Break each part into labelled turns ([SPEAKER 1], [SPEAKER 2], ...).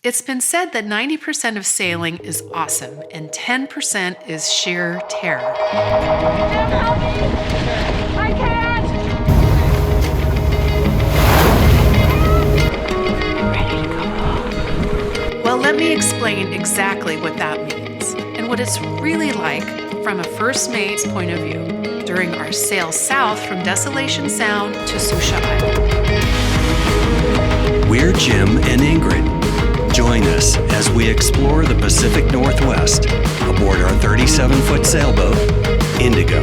[SPEAKER 1] It's been said that 90% of sailing is awesome and 10% is sheer terror.
[SPEAKER 2] Jim, help me! I can't!
[SPEAKER 1] Ready to go home. Well, let me explain exactly what that means and what it's really like from a first mate's point of view during our sail south from Desolation Sound to Sucia Island.
[SPEAKER 3] We're Jim and Ingrid. Join us as we explore the Pacific Northwest aboard our 37-foot sailboat, Indigo.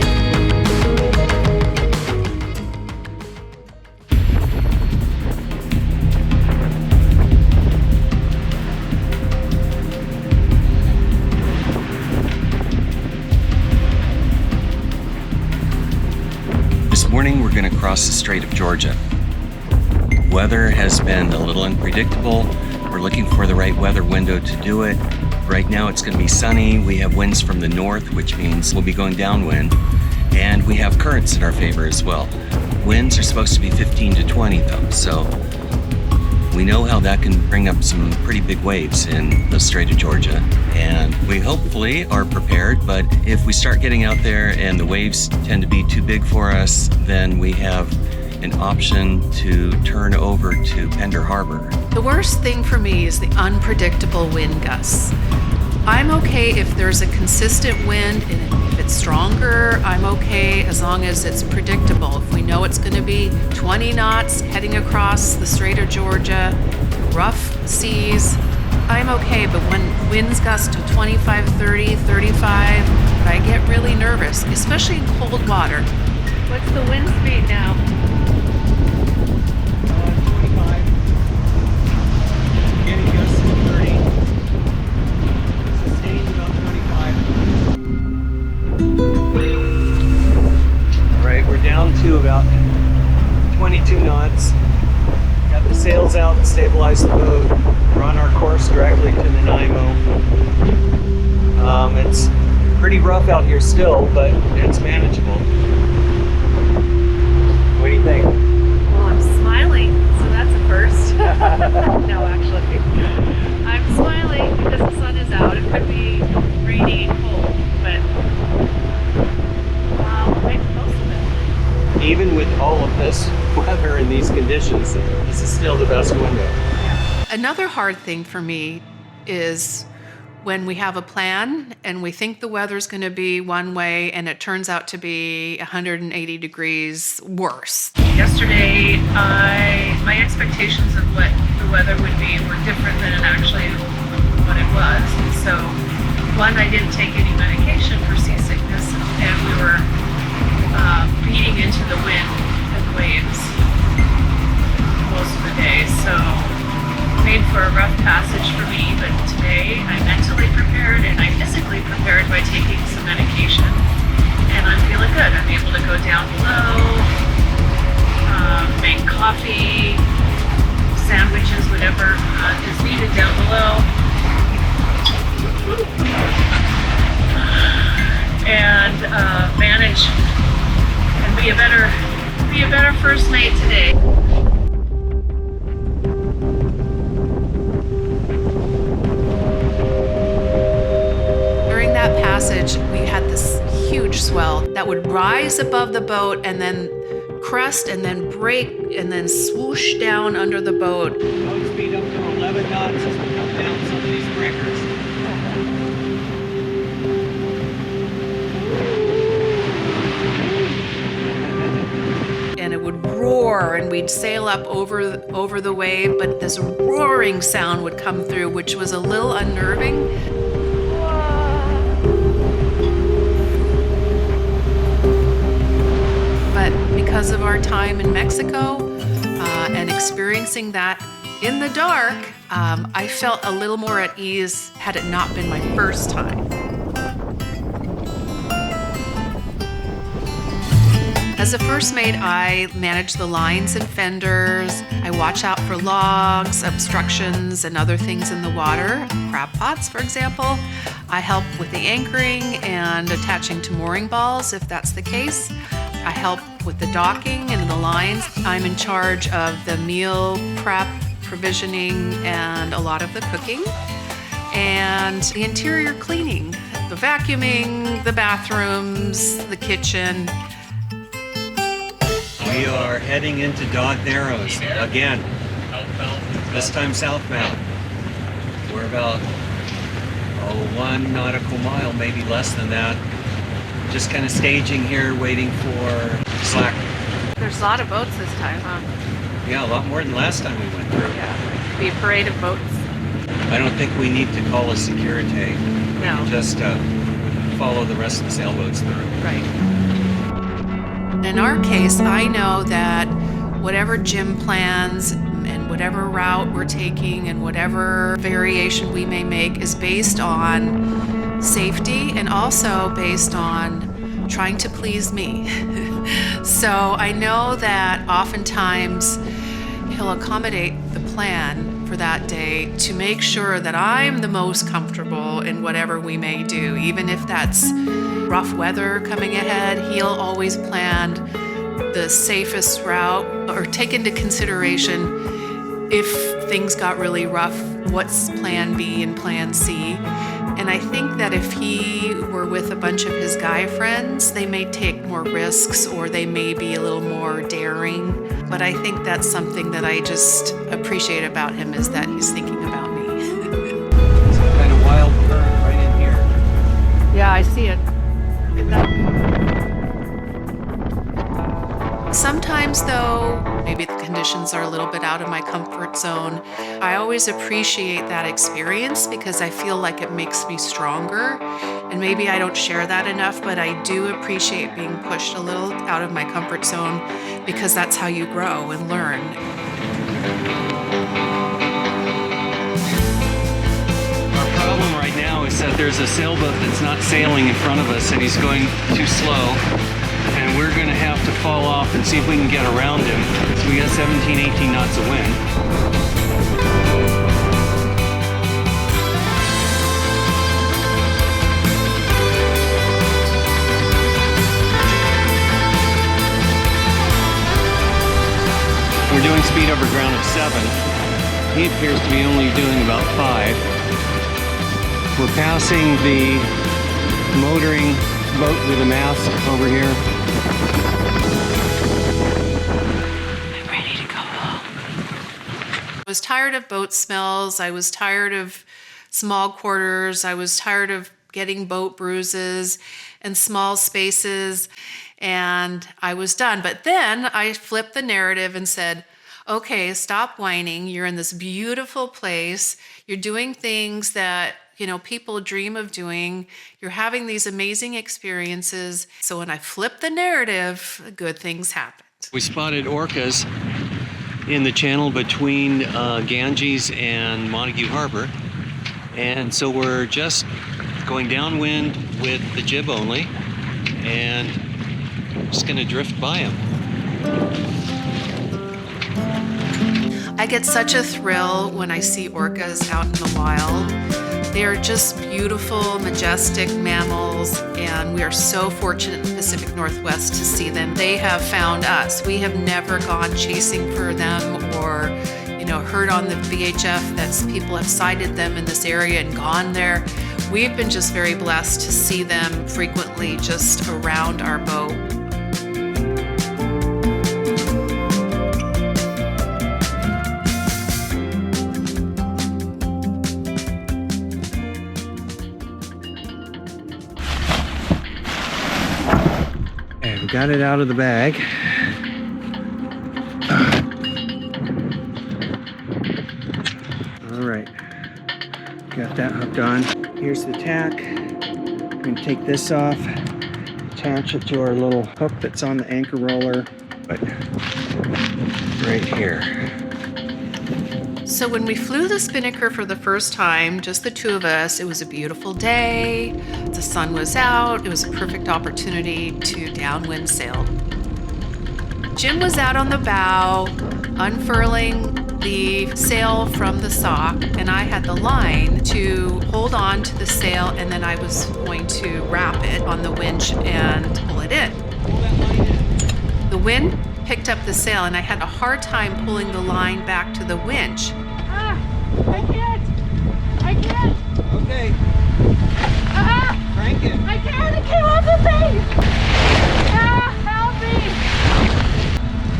[SPEAKER 3] This morning we're going to cross the Strait of Georgia. Weather has been a little unpredictable. We're looking for the right weather window to do it. Right now it's going to be sunny. We have winds from the north, which means we'll be going downwind. And we have currents in our favor as well. Winds are supposed to be 15 to 20 though, so we know how that can bring up some pretty big waves in the Strait of Georgia. And we hopefully are prepared, but if we start getting out there and the waves tend to be too big for us, then we have an option to turn over to Pender Harbor.
[SPEAKER 1] The worst thing for me is the unpredictable wind gusts. I'm okay if there's a consistent wind and if it's stronger, I'm okay as long as it's predictable. If we know it's going to be 20 knots heading across the Strait of Georgia, rough seas, I'm okay. But when winds gust to 25, 30, 35, I get really nervous, especially in cold water. What's the wind speed now?
[SPEAKER 4] 25. Getting gusts to 30. Sustained about 25. Alright, we're down to about 22 knots. Got the sails out and stabilized the boat. We're on our course directly to Nanaimo. It's pretty rough out here still, but it's manageable. What do you think?
[SPEAKER 1] Well, I'm smiling, so that's a first. No, actually. I'm smiling because the sun is out. It could be rainy and cold, but we'll make the most of it.
[SPEAKER 4] Even with all of this weather and these conditions, this is still the best window.
[SPEAKER 1] Another hard thing for me is when we have a plan and we think the weather's going to be one way and it turns out to be 180 degrees worse. Yesterday, my expectations of what the weather would be were different than actually what it was. So, one, I didn't take any medication for seasickness, and we were beating into the wind and waves most of the day. So, made for a rough passage for me, but today I'm mentally prepared and I'm physically prepared by taking some medication, and I'm feeling good. I'm able to go down below, make coffee, sandwiches, whatever is needed down below, and manage and be a better first mate today. Passage, we had this huge swell that would rise above the boat and then crest and then break and then swoosh down under the boat.
[SPEAKER 4] Boat speed up to 11 knots as we come down some of these breakers.
[SPEAKER 1] And it would roar and we'd sail up over the wave, but this roaring sound would come through, which was a little unnerving. Because of our time in Mexico and experiencing that in the dark, I felt a little more at ease had it not been my first time. As a first mate, I manage the lines and fenders. I watch out for logs, obstructions, and other things in the water, crab pots, for example. I help with the anchoring and attaching to mooring balls, if that's the case. I help with the docking and the lines. I'm in charge of the meal prep provisioning and a lot of the cooking, and the interior cleaning, the vacuuming, the bathrooms, the kitchen.
[SPEAKER 4] We are heading into Dog Narrows again, this time southbound. We're about 1 nautical mile, maybe less than that. Just kind of staging here, waiting for slack.
[SPEAKER 1] There's a lot of boats this time, huh?
[SPEAKER 4] Yeah, a lot more than last time we went through.
[SPEAKER 1] Yeah, be a parade of boats.
[SPEAKER 4] I don't think we need to call a security. We
[SPEAKER 1] No.
[SPEAKER 4] can just follow the rest of the sailboats through.
[SPEAKER 1] Right. In our case, I know that whatever Jim plans and whatever route we're taking and whatever variation we may make is based on safety and also based on trying to please me. So I know that oftentimes he'll accommodate the plan for that day to make sure that I'm the most comfortable in whatever we may do. Even if that's rough weather coming ahead, he'll always plan the safest route or take into consideration if things got really rough, what's plan B and plan C. And I think that if he were with a bunch of his guy friends, they may take more risks or they may be a little more daring. But I think that's something that I just appreciate about him, is that he's thinking about me.
[SPEAKER 4] Some kind of wild current right in here.
[SPEAKER 1] Yeah, I see it. Sometimes though, maybe the conditions are a little bit out of my comfort zone. I always appreciate that experience because I feel like it makes me stronger. And maybe I don't share that enough, but I do appreciate being pushed a little out of my comfort zone because that's how you grow and learn.
[SPEAKER 4] Our problem right now is that there's a sailboat that's not sailing in front of us and he's going too slow. And we're going to have to fall off and see if we can get around him. So we got 17, 18 knots of wind. We're doing speed over ground of 7. He appears to be only doing about 5. We're passing the motoring boat with a mast over here.
[SPEAKER 1] I'm ready to go home. I was tired of boat smells. I was tired of small quarters. I was tired of getting boat bruises and small spaces. And I was done. But then I flipped the narrative and said, okay, stop whining. You're in this beautiful place. You're doing things that people dream of doing. You're having these amazing experiences. So when I flip the narrative, good things happen.
[SPEAKER 4] We spotted orcas in the channel between Ganges and Montague Harbor. And so we're just going downwind with the jib only and just gonna drift by them.
[SPEAKER 1] I get such a thrill when I see orcas out in the wild. They are just beautiful, majestic mammals, and we are so fortunate in the Pacific Northwest to see them. They have found us. We have never gone chasing for them or, heard on the VHF that people have sighted them in this area and gone there. We've been just very blessed to see them frequently just around our boat.
[SPEAKER 4] Got it out of the bag. All right, got that hooked on. Here's the tack. We're gonna take this off, attach it to our little hook that's on the anchor roller, but right here.
[SPEAKER 1] So when we flew the Spinnaker for the first time, just the two of us, it was a beautiful day. The sun was out. It was a perfect opportunity to downwind sail. Jim was out on the bow, unfurling the sail from the sock, and I had the line to hold on to the sail, and then I was going to wrap it on the winch and pull it in. The wind picked up the sail, and I had a hard time pulling the line back to the winch.
[SPEAKER 2] Ah, I can't. I can't.
[SPEAKER 4] Okay,
[SPEAKER 2] Ah,
[SPEAKER 4] crank it.
[SPEAKER 2] I can't. It came off the thing. Ah, help me.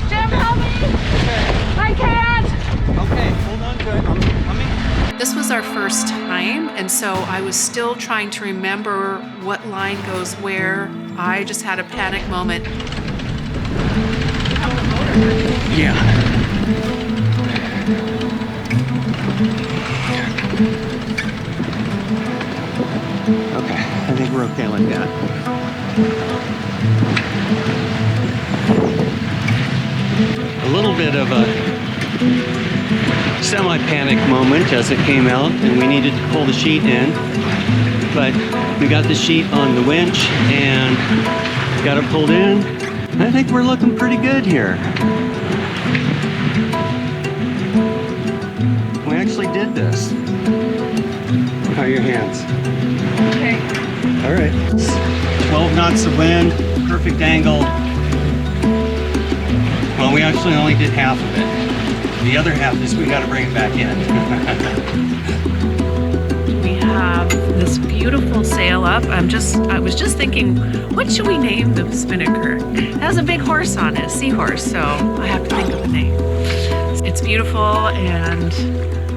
[SPEAKER 2] Jim, help me. I can't.
[SPEAKER 4] Okay, hold on to it. I'm coming.
[SPEAKER 1] This was our first time, and so I was still trying to remember what line goes where. I just had a panic moment.
[SPEAKER 4] Yeah. Okay, I think we're okay like that. A little bit of a semi-panic moment as it came out, and we needed to pull the sheet in, but we got the sheet on the winch and got it pulled in. I think we're looking pretty good here. We actually did this. How are your hands?
[SPEAKER 2] Okay.
[SPEAKER 4] All right. 12 knots of wind, perfect angle. Well, we actually only did half of it. The other half is we got to bring it back in.
[SPEAKER 1] We have this beautiful sail up. I was just thinking, what should we name the spinnaker? It has a big horse on it, a seahorse, so I have to think of a name. It's beautiful, and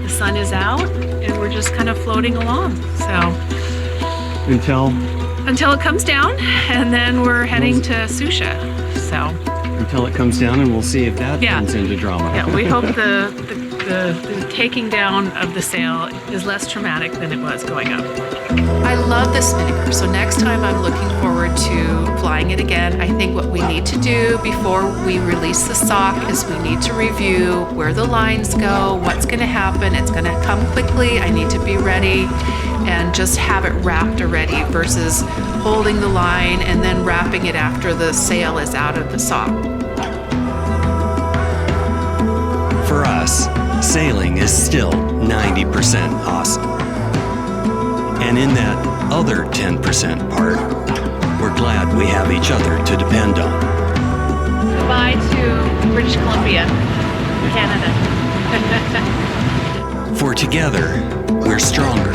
[SPEAKER 1] the sun is out, and we're just kind of floating along. So until it comes down, and then we're heading to Sucia. So
[SPEAKER 4] Until it comes down, and we'll see if that
[SPEAKER 1] Yeah.
[SPEAKER 4] turns into drama.
[SPEAKER 1] yeah, we hope the taking down of the sail is less traumatic than it was going up. I love the spinnaker, so next time I'm looking forward to flying it again. I think what we need to do before we release the sock is we need to review where the lines go, what's going to happen. It's going to come quickly. I need to be ready and just have it wrapped already versus holding the line and then wrapping it after the sail is out of the sock.
[SPEAKER 3] For us, sailing is still 90% awesome. And in that other 10% part, we're glad we have each other to depend on.
[SPEAKER 1] Goodbye to British Columbia, Canada.
[SPEAKER 3] For together, we're stronger,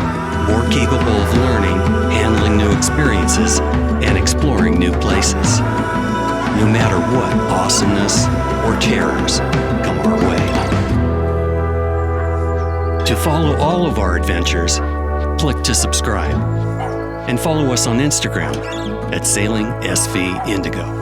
[SPEAKER 3] more capable of learning, handling new experiences, and exploring new places. No matter what awesomeness or terrors come our way. To follow all of our adventures, click to subscribe. And follow us on Instagram at SailingSVIndigo.